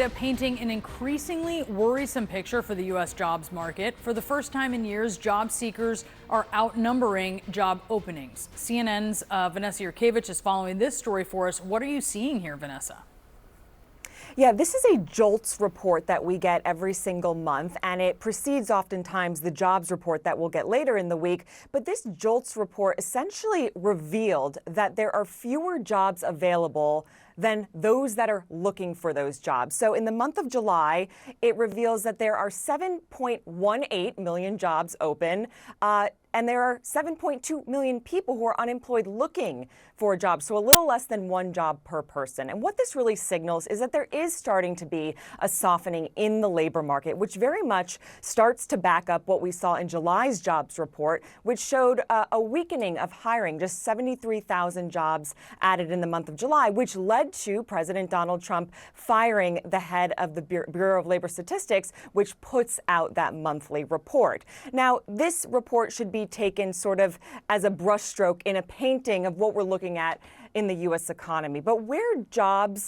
data painting an increasingly worrisome picture for the U.S. jobs market. For the first time in years, job seekers are outnumbering job openings. CNN's Vanessa Yurkevich is following this story for us. What are you seeing here, Vanessa? Yeah, this is a JOLTS report that we get every single month, and it precedes oftentimes the jobs report that we'll get later in the week. But this JOLTS report essentially revealed that there are fewer jobs available than those that are looking for those jobs. So in the month of July, it reveals that there are 7.18 million jobs open. And there are 7.2 million people who are unemployed looking for a job, so a little less than one job per person. And what this really signals is that there is starting to be a softening in the labor market, which very much starts to back up what we saw in July's jobs report, which showed a weakening of hiring, just 73,000 jobs added in the month of July, which led to President Donald Trump firing the head of the Bureau of Labor Statistics, which puts out that monthly report. Now, this report should be taken sort of as a brushstroke in a painting of what we're looking at in the U.S. economy. But where job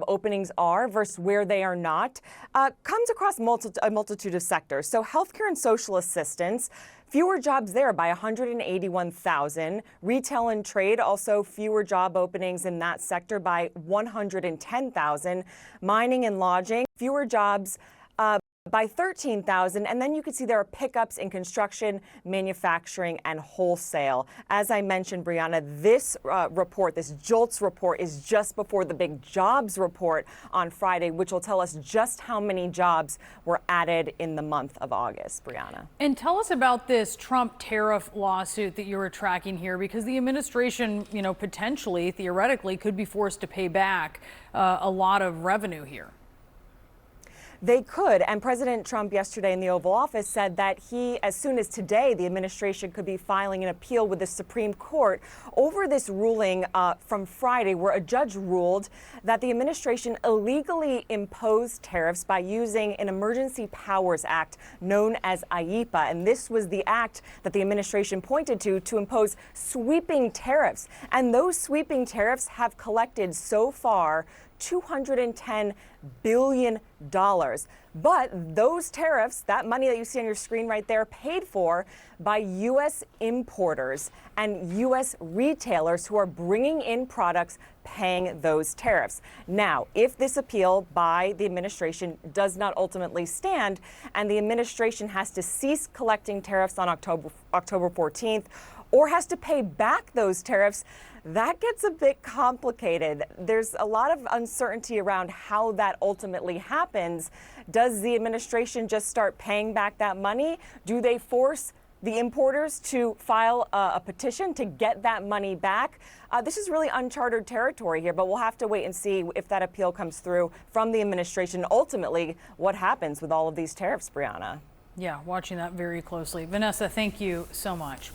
openings are versus where they are not comes across a multitude of sectors. So healthcare and social assistance, fewer jobs there by 181,000. Retail and trade, also fewer job openings in that sector by 110,000. Mining and lodging, fewer jobs by 13,000, and then you can see there are pickups in construction, manufacturing, and wholesale. As I mentioned, Brianna, this report, this JOLTS report, is just before the big jobs report on Friday, which will tell us just how many jobs were added in the month of August. Brianna. And tell us about this Trump tariff lawsuit that you were tracking here, because the administration, potentially, theoretically, could be forced to pay back a lot of revenue here. They could. And President Trump yesterday in the Oval Office said that as soon as today, the administration could be filing an appeal with the Supreme Court over this ruling from Friday, where a judge ruled that the administration illegally imposed tariffs by using an Emergency Powers Act known as IEEPA. And this was the act that the administration pointed to impose sweeping tariffs. And those sweeping tariffs have collected so far $210 billion. But those tariffs, that money that you see on your screen right there, paid for by U.S. importers and U.S. retailers who are bringing in products paying those tariffs. Now, if this appeal by the administration does not ultimately stand and the administration has to cease collecting tariffs on October 14th, or has to pay back those tariffs, that gets a bit complicated. There's a lot of uncertainty around how that ultimately happens. Does the administration just start paying back that money? Do they force the importers to file a petition to get that money back? This is really uncharted territory here, but we'll have to wait and see if that appeal comes through from the administration. Ultimately, what happens with all of these tariffs, Brianna? Yeah, watching that very closely. Vanessa, thank you so much.